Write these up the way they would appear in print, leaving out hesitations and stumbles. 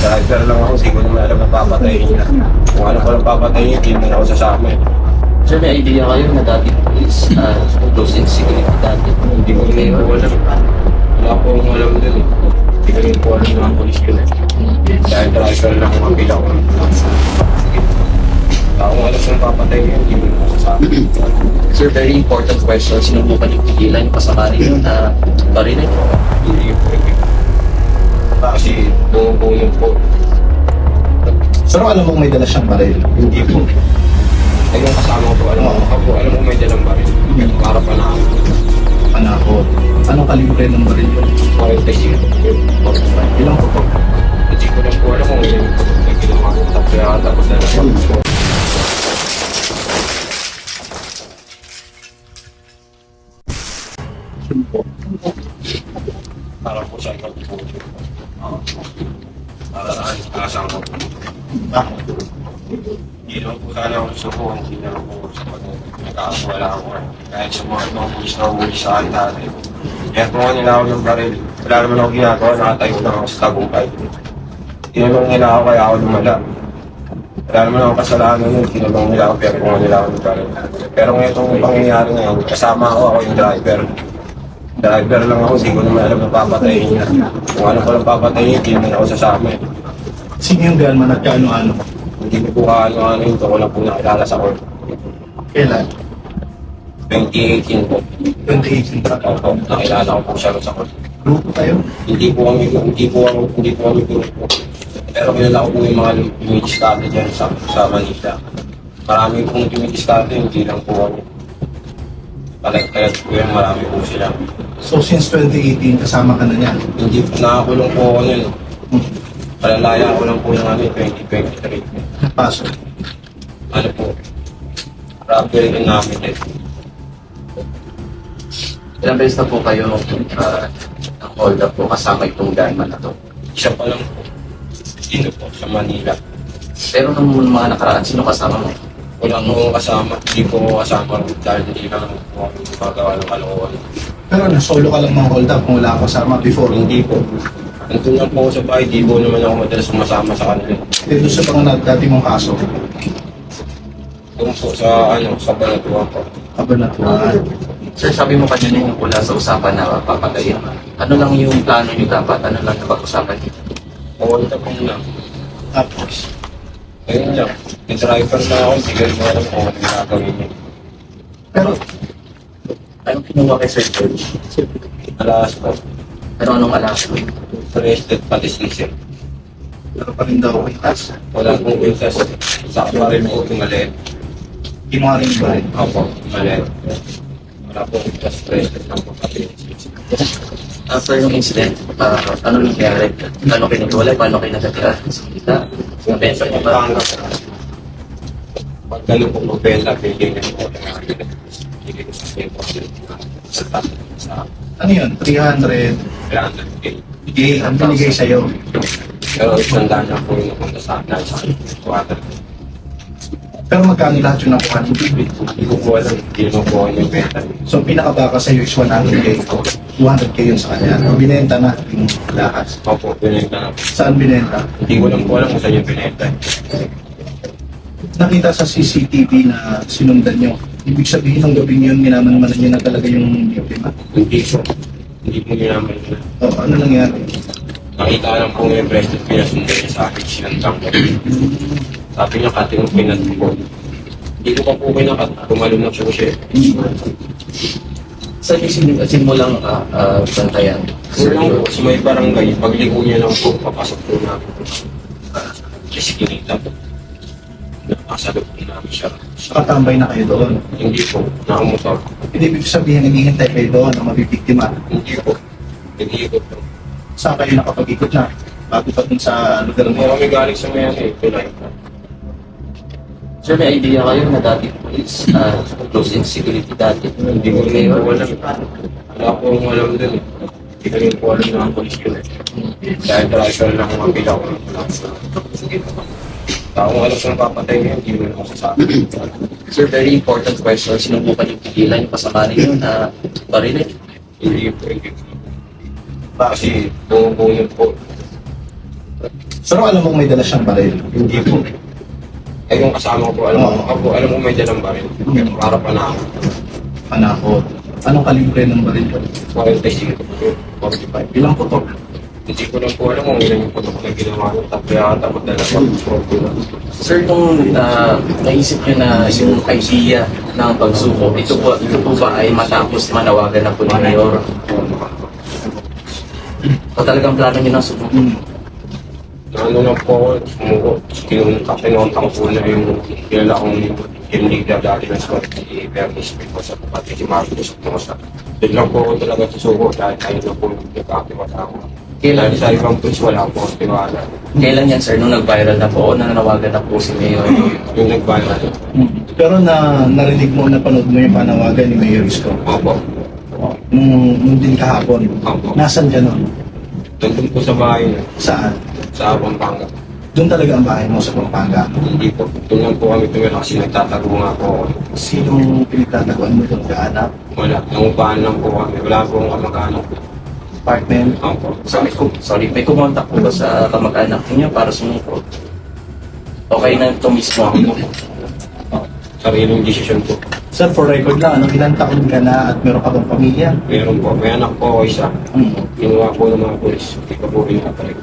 Driver lang ako, siguro na alam na papatayin niya. Kung ano pa lang papatayin niya, hindi na ako sasama eh. Sir, may idea kayo na dati is close in security dati. Hindi ko rin po alam. Wala po akong alam dun eh. Hindi ko rin po alam ng mga polis yun eh. Dahil driver lang ang mapila ko. Kung alam kung papatayin niya, hindi mo na ako sasama. Sir, very important question. Sinubukan yung pigilan yung pasamarin nyo na barinig. Hindi po eh. Kasi buong po. Pero alam mo may dala siyang baril. Hindi po. Ay yung kasama ko po, alam mo may dalang baril. Para pa na ako. Panakot. Anong kalibre ng baril yun? 45. Ilang po po? Hindi ko lang po alam kung yun yung ginawa ko. Tapos na lang po. Para po sa ikaw po. Para saan ko. Bakit? Hindi naman po sana ako gusto ko. Hindi naman po sa pag-nakakawala ako. Kahit sa mga ibang pulis na umuwi sa akin dati. Kaya kung nila ako ng baril, wala naman ako ginagawa, nakatayo lang ako sa tagumpay. Tinulong nila ako kaya ako lumala. Wala naman ako kasalanan nun, tinulong nila ako pero kung nila ako ng baril. Pero ngayon itong pangyayari ngayon, kasama ako yung driver. Driver lang ako, siguro naman alam na papatayin niya. Kung ano pa lang papatayin niya, hindi naman ako sasama eh. Sino yung gunman at kaano-ano? Hindi ko po kaano-ano yun, ito ko lang po nakilala sa court. Kailan? 2018 po. 2018 pa. Opo, nakilala ko po siya sa court. Grupo tayo? Hindi po kami grupo. Pero kilala ko po yung mga lumidiskarte dyan sa Manila. Marami pong lumidiskarte, hindi lang po kami. Kalat po yan, marami po sila. So since 2018, kasama ka na niya? Hindi po, nakakulong po ako nun. Palalaya ko lang po yung 2023. Pasok. Ano po, robbery din namin eh. Ilang beses na po kayo ng hold up po kasama itong gunman na to. Isa pa lang po. Dito po, sa Manila. Pero nung mga nakaraan, sino kasama mo? Wala ko kasama, hindi ko kasama dahil hindi lang ako gumagawa ng kalokohan. Pero solo ka lang mga hold up kung wala ka kasama before. Hindi po. Nandun lang po ako sa bahay, di po naman ako madalas sumasama sa kanila. Dito sa mga dati mong kaso, Doon po sa Banatuan po. kabanatuan. Sir, sabi mo kanina yung pula sa usapan na papatayin. Ano lang yung plano nyo dapat? Ano lang yung pag-usapan nyo? Mawalita po na. Tapos, Ayun lang. May driver na ako, hindi ko rin alam kung ano yung gagawin niya. pero Anong kinuha kay Sir George? Alas po. Pero anong alam mo? Arrested pati sisir. pero pa rin daw itas. Wala pong kwintas. Sa pa rin po yung maliit. Kinuha rin yung baril. Opo, maliit. Wala pong kwintas. Arrested lang po pati sisir. After yung incident, ano nangyari? Paano kayo nagwalay? Paano kayo nagatira? Kita? Nabensa niyo ba? Pag galing po magbenta, bigay na po. Bigay ko sa tempo. Sa Ano yun? 300 300K. ang binigay sa'yo. Pero isang daan na po yung napunta sa akin sa quarter. Pero magkano lahat yung nakuha mo? Hindi ko po alam, hindi naman po ako yung benta. So pinakabaka sa'yo is 100K. 200K yun sa kanya. So, binenta na yung lahat. Opo, binenta na po. Saan binenta? Hindi ko lang po alam kung saan yung binenta. Nakita sa CCTV na sinundan nyo. Ibig sabihin ng gabi yun, minaman-manan nyo na talaga yung biktima. Hindi po. Hindi po ninaman na. O, ano nangyari? Nakita lang po yung president pinasundan niya sa akin, sinantang ko. Sabi niya, kating mo pinat ko. Hindi ko pa po kinakat, tumalon na siya. Saan yung simulang bantayan? Sir, lang po, sa may barangay, pagligo niya lang po, papasok po namin. Kasi kinita po. Nakasalog po namin siya. Nakatambay na kayo doon. Hindi po, nakamotor. Hindi ibig sabihin, naghihintay kayo doon na mabibiktima. Hindi po. Nag-iikot po. Saan kayo nakapag-ikot na? Bago pa dun sa lugar Hindi mo. kami galing sa mayan eh, tulay. Sir, may idea kayo na dati is close in security dati. Hindi ko rin po alam. Wala po akong alam dun eh. Hindi ko rin po alam na ang polis yun eh. Dahil driver lang ang mapila ko. Kung alam ko na papatay niya, hindi mo na ako sasabi. Sir, very important question. Sinubukan yung pigilan yung pasamarin nyo na barinig. Hindi po, hindi po. Kasi buong po. Pero alam mong may dala siyang baril. Hindi po. Eh yung kasama ko po, alam mo may dalang baril. Para pa na ako. Panakot. Anong kalibre ng baril ko? 45 po, 45. Ilang putok? Hindi ko lang po alam kung ilan yung putok na ginawa nyo. Tapos yata magdala pa. Sir, kung naisip niyo na yung idea ng pagsuko, ito po ba ay matapos manawagan na po ni Mayor? O talagang plano niyo na suko? Ano lang po ako, sumuko. Kinunta ko po na yung kilala kong team leader dati ng SWAT, si Bernice Picosa, pati si Marcos Picosa. Doon lang po ako talaga susuko dahil tayo na po nagkakatiwala ako. Dahil sa ibang pulis wala po akong tiwala. Kailan yan, sir? Nung nag-viral na po o nananawagan na po si Mayor? Yung nag-viral. Pero narinig mo, napanood mo yung panawagan ni Mayor Isko. Opo. Nung din kahapon. Opo. Nasaan ka nun? Doon po sa bahay na, Saan? sa Pampanga. Doon talaga ang bahay mo sa Pampanga. Hindi po. Doon lang po kami tumira kasi nagtatago nga po ako. Sinong pinagtataguan mo doon? Kaanak? Wala. Nangupahan lang po kami. Wala po akong kamag-anak. Partner? Opo. Sorry, may kumontak po ba sa kamag-anak niyo para sumuko? Okay na ito mismo. Sariling desisyon po. Sir, for record lang, ilang taon ka na at meron ka bang pamilya? Meron po. May anak po ako isa. Kinuha po ng mga pulis. Hindi ko po rin nakapalik.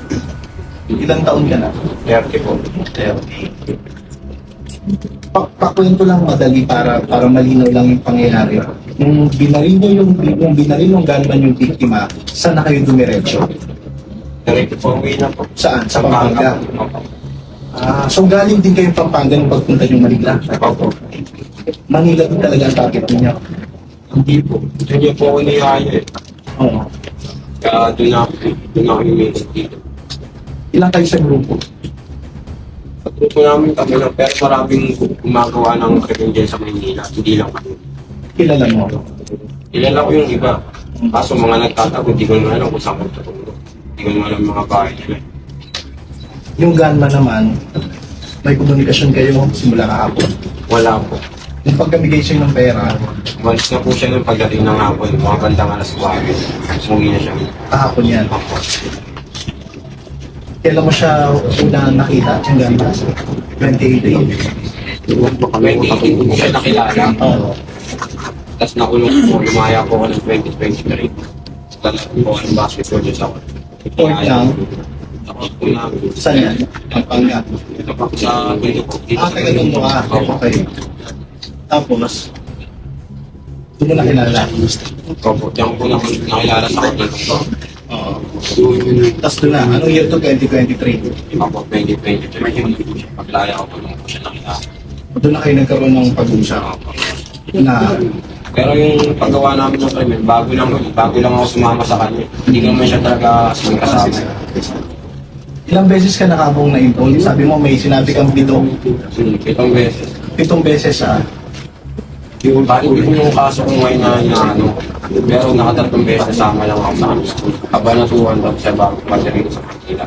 Ilang taon ka na? 30 po. 30. Pakwento lang madali para malinaw lang yung pangyayari. Nung binaril niyo yung binaril ng gunman yung biktima, saan na kayo dumiretso? Diretso po uwi na po. Saan? Sa Pampanga? Opo. So galing din kayong Pampanga nung pagpunta niyo Manila? Opo. Manila din talaga ang target niyo? Hindi po. Doon niyo po ako niyaya eh. Oo. Kaya doon ako yung dito. Ilang kayo sa grupo? Sa grupo namin kami lang, pero maraming gumagawa ng krimen dyan sa Maynila. Hindi lang kami. Kilala mo? Kilala ko yung iba. Kaso mga nagtatago, hindi ko naman alam kung saan ko tutulog. Hindi ko naman alam yung mga bahay nila. Yung gunman naman, may komunikasyon kayo simula kahapon. Wala po. Yung pagkamigay siya ng pera, Umalis na po siya ng pagdating ng hapon, mga bandang alas 9. Umuwi na siya. kahapon yan. Opo. Kailan mo siya una nakita, yung gunman? 28 May hindi po siya nakilala. Oo. Tapos nakulong po, lumaya po ako ng 2023. Tapos po ako ng basketball dyan sa Point lang, Tapos po namin. saan yan? Pampanga. Ito pa sa Bino po. Taga doon mo ka. Opo. Okay. Tapos, doon mo nakilala. Opo. Diyan po nakilala sa kanila. Oo. Tapos doon na, anong year to 2023? Opo, 2023. Paglaya ko po nung po siya nakilala. Doon na kayo nagkaroon ng pag-usap na Pero yung paggawa namin ng krimen, bago lang ako sumama sa kanya. Hindi ko naman siya talaga kasama. ilang beses ka nakabong na-involve? Sabi mo may sinabi kang 7 beses. 7 beses Bakit ko yung kaso ko ngayon na ano, pero nakatatlong beses kasama lang ako sa kanila. Kabanatuan daw siya bago pagdating sa kanila.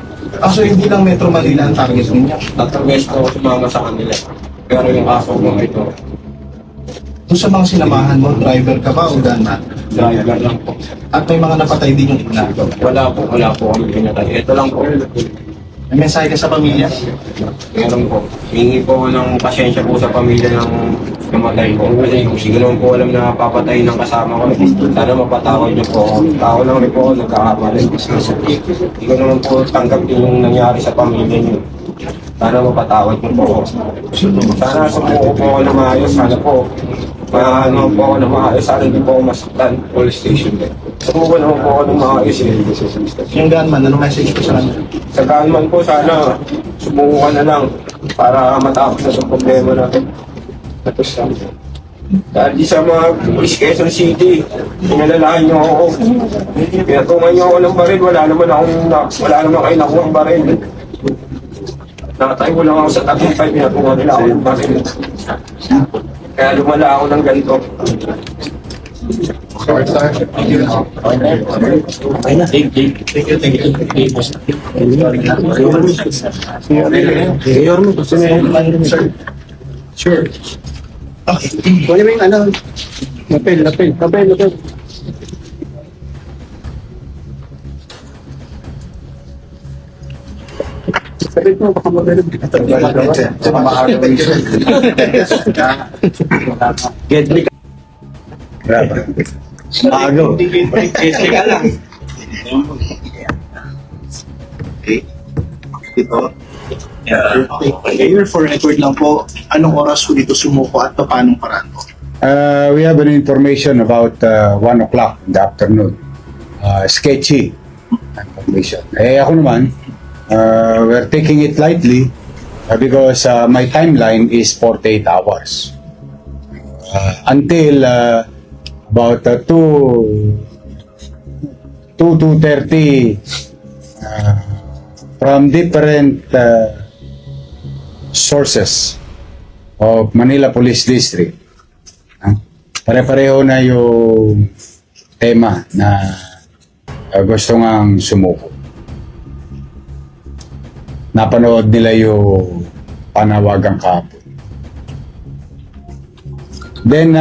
So hindi lang Metro Manila ang target ninyo. 3 beses ko ako sumama sa kanila. Pero yung kaso ko ito, Kung sa mga sinamahan mo, driver ka ba o gunman? driver lang po. At may mga napatay din yung ina. Wala po kami pinatay. Ito lang po. May mensahe ka sa pamilya? Meron po. Hingi po ako ng pasensya po sa pamilya ng namatay ko. Kasi hindi ko naman po alam na papatay ng kasama ko. Sana mapatawad niyo po ako. Tao lang rin po ako nagkakamali. Hindi ko naman po tanggap yung nangyari sa pamilya niyo. Sana mapatawad niyo po ako. Sana sumuko po ako na maayos. Sana po ano po ako na maayos. Sana hindi po ako masaktan. Police station. Sumuko naman po ako na maayos. Yung gunman, ano message ko sa kanya? Sa gunman po, sana subukan na lang para matapos na sa problema natin. Tapos dahil di sa mga police Quezon City, pinalalahan niyo ako. Pinatungan niyo ako ng baril, wala naman kayo nakuha ang baril. Nakatayo lang ako sa tabi 5, pinatungan nila ako ng baril. Kaya lumala ako ng ganito. Thank you. Okay na. Thank you. Sir. Sure. Okay. Kunin mo yung ano, lapel. Sabit mo, baka magaling. Get me. Maago. Okay. Ito. Okay, for record lang po, anong oras po dito sumuko at paanong paraan po? We have an information about 1 o'clock in the afternoon. Sketchy information. Ako naman, we're taking it lightly because my timeline is 48 hours. Until about 2:30 from different sources of Manila Police District. Pare-pareho na yung tema na gusto ngang sumuko. Napanood nila yung panawagang kahapon. Then,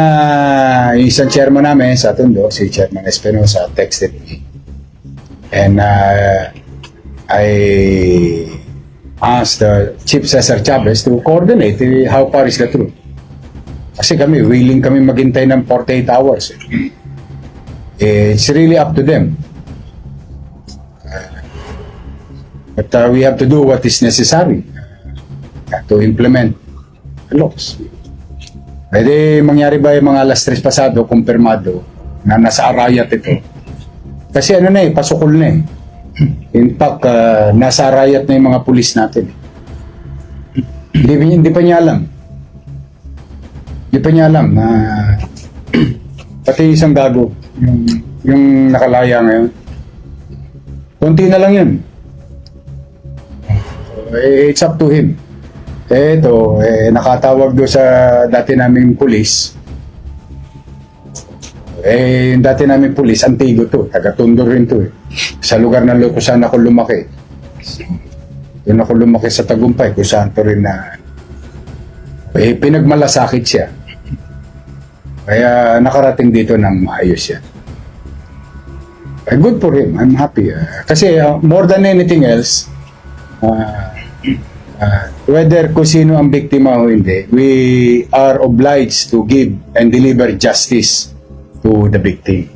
isang chairman namin sa Tondo, si Chairman Espinosa, texted me. And I asked Chief Cesar Chavez to coordinate how far is the truth. Kasi kami, willing kami maghintay ng 48 hours. It's really up to them. But we have to do what is necessary to implement the laws. Pwede mangyari ba yung mga alas 3 pasado, kumpirmado, na nasa arayat ito? Kasi pasukol na eh. In fact, nasa arayat na yung mga pulis natin. Hindi pa niya alam. Hindi pa niya alam na pati isang gago, yung nakalaya ngayon. Kunti na lang yun. It's up to him. Ito, nakatawag doon sa dati naming pulis. Yung dati naming pulis, Antigo to. Taga-Tondo rin to eh. Sa lugar na kung saan ako lumaki. Doon ako lumaki sa Tagumpay, kung saan to rin na pinagmalasakit siya. Kaya nakarating dito ng maayos siya. Good for him. I'm happy. Kasi more than anything else, whether kung sino ang biktima o hindi, we are obliged to give and deliver justice to the victim.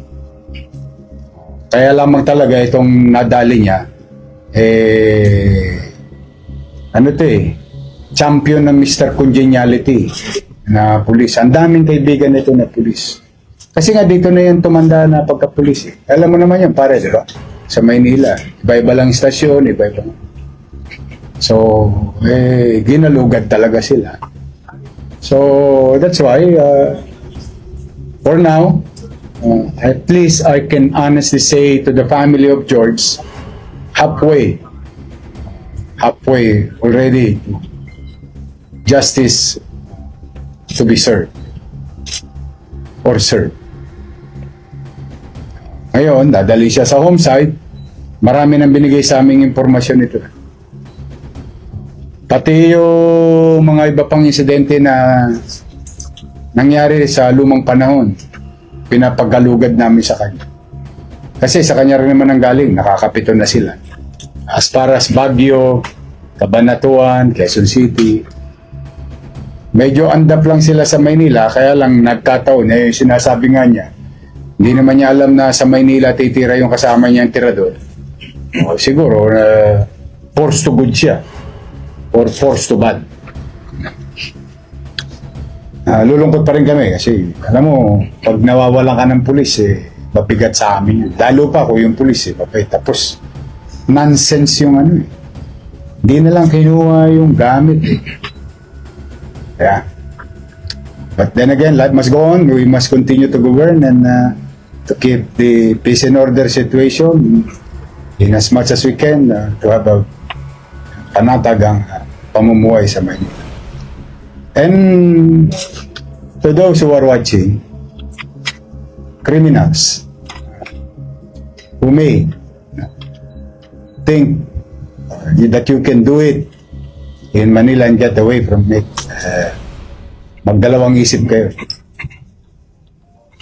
Kaya lamang talaga itong nadali niya, champion ng Mr. Congeniality na pulis. Ang daming kaibigan nito na pulis. Kasi nga dito na yung tumanda na pagka-pulis. Alam mo naman yan, pare, di ba? Sa Maynila. Iba-iba lang istasyon, iba-iba. So, ginalugad talaga sila. So, that's why, for now, at least I can honestly say to the family of George, halfway already, justice to be served or served. Ngayon, dadali siya sa homeside. Marami nang binigay sa aming impormasyon ito. Pati yung mga iba pang insidente na nangyari sa lumang panahon, pinapagalugad namin sa kanya. Kasi sa kanya rin naman ang galing, nakakapito na sila. As far as Baguio, Cabanatuan, Quezon City, medyo andap lang sila sa Maynila, kaya lang nagkataon, sinasabi nga niya, hindi naman niya alam na sa Maynila titira yung kasama niyang tirador. Siguro, forced to good siya. Or forced to bad. Lulungkot pa rin kami kasi, alam mo, pag nawawalan ka ng pulis, mabigat sa amin. Lalo pa kung yung pulis, tapos, nonsense yung Hindi na lang kinuha yung gamit. Yeah. But then again, life must go on. We must continue to govern and to keep the peace and order situation in as much as we can to have a panatagang pamumuhay sa Manila. And to those who are watching, criminals who may think that you can do it in Manila and get away from it, magdalawang isip kayo.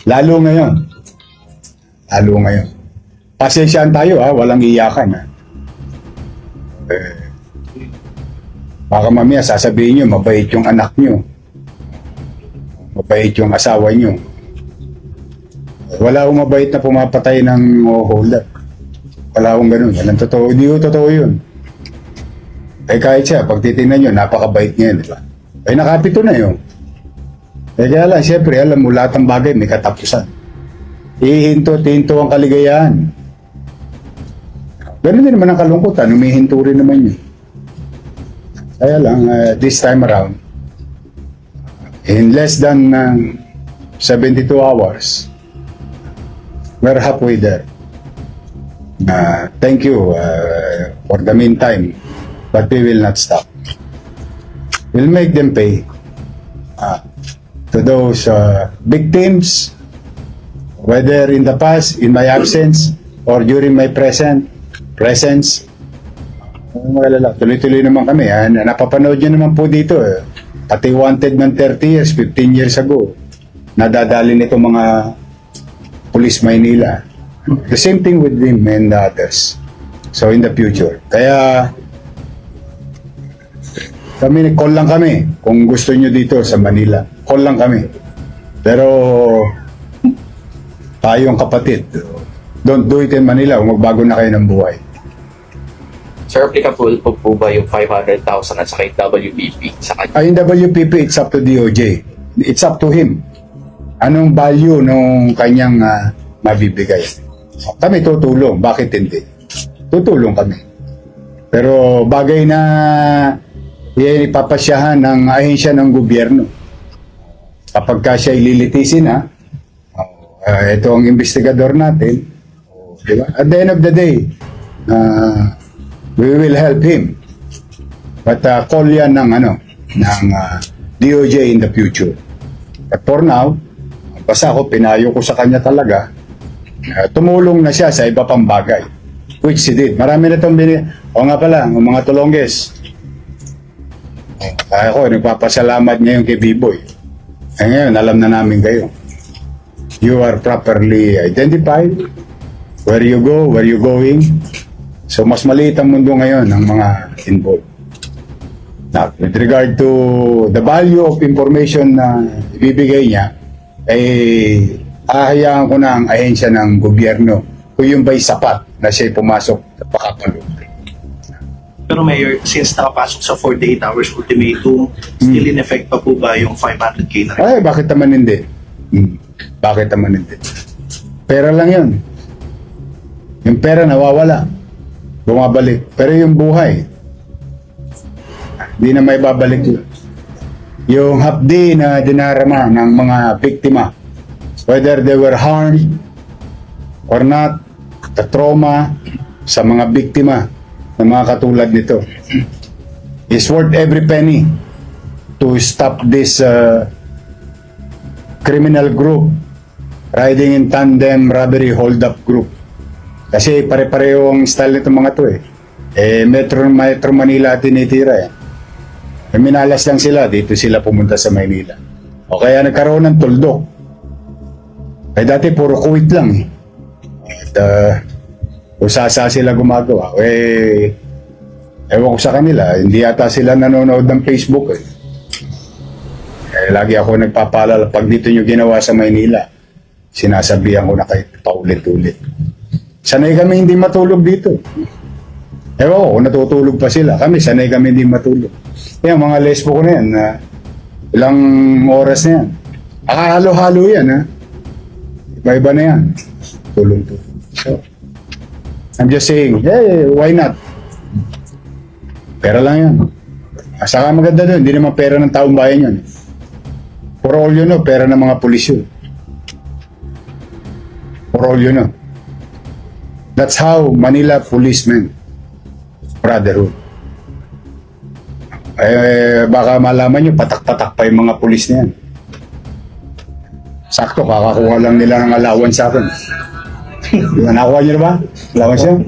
Lalo ngayon. Pasensyaan tayo walang iyakan Baka mamaya sasabihin nyo, mabait yung anak nyo. Mabait yung asawa nyo. Wala akong mabait na pumapatay ng hold up. Wala akong ganun. Walang totoo. Hindi ko totoo yun. Eh kahit siya, pag titingnan nyo, napakabait niya, di ba? Eh nakapito na yun. Eh kaya lang, siyempre, alam mo, lahat ng bagay may katapusan. Ihinto-hinto ang kaligayahan. Ganun din naman ang kalungkutan, humihinto rin naman yun. Kaya lang, this time around, in less than 72 hours, we're halfway there. Thank you for the meantime, but we will not stop. We'll make them pay to those victims, whether in the past, in my absence, or during my presence. Malala, tuloy-tuloy naman kami. Napapanood nyo naman po dito. Pati wanted ng 30 years, 15 years ago, nadadali nito mga Police Maynila. The same thing with him and the others. So in the future. Kaya kami, call lang kami kung gusto nyo dito sa Manila. Call lang kami. Pero tayong kapatid, don't do it in Manila kung magbago na kayo ng buhay. Sir, applicable po ba yung 500,000 at saka yung WPP sa kanya? Yung WPP, it's up to DOJ. It's up to him. Anong value nung kanyang mabibigay? Kami tutulong. Bakit hindi? Tutulong kami. Pero bagay na ipapasyahan ng ahensya ng gobyerno. Kapag ka siya ililitisin ito ang investigador natin. Diba? At the end of the day, we will help him. But call yan ng DOJ in the future. But for now, basta ako, pinayo ko sa kanya talaga, tumulong na siya sa iba pang bagay. Which he did. Marami na itong o nga pala, ang mga tulongges. Ako, nagpapasalamat ngayon kay B-Boy. Ngayon, alam na namin kayo. You are properly identified. Where you go, where you going. So, mas maliit ang mundo ngayon ng mga involved. Now, with regard to the value of information na ibibigay niya, hahayaan ko na ang ahensya ng gobyerno kung yung ba'y sapat na siya pumasok sa pakapalo. Pero Mayor, since nakapasok sa 48 hours ultimatum, still in effect pa po ba yung 500K na rin? Ay, bakit naman hindi? Bakit naman hindi? Pera lang yun. Yung pera nawawala. Bumabalik. Pero yung buhay, hindi na may babalik yun. Yung hapdi na dinarama ng mga biktima, whether they were harmed or not, the trauma sa mga biktima ng mga katulad nito is worth every penny to stop this criminal group riding in tandem robbery hold-up group. Kasi pare-pareho ang style nito mga to Metro Manila tinitira minalas lang sila, dito sila pumunta sa Maynila. O kaya nagkaroon ng tuldok. Dati puro kuwit lang At usasa sila gumagawa. Ewan ko sa kanila, hindi yata sila nanonood ng Facebook lagi ako nagpapaalala, pag dito nyo ginawa sa Maynila, sinasabihan ko na kayo paulit-ulit. Sanay kami hindi matulog dito. Ewan ko, natutulog pa sila. Kami, sanay kami hindi matulog. Yan, mga lesbo ko na yan. Ilang oras na yan. Halo-halo yan, Iba-iba na yan. Tulong-tulong. So, I'm just saying, hey, why not? Pera lang yan. Saka maganda doon, hindi naman pera ng taong bayan yun. For all you know, pera ng mga pulis yun. For all you know. That's how Manila policemen brotherhood. Baka malaman nyo, patak-patak pa yung mga pulis na yan. Sakto, kakakuha lang nila ng allowance sa akin. Nakuha nyo na ba? Allowance yan?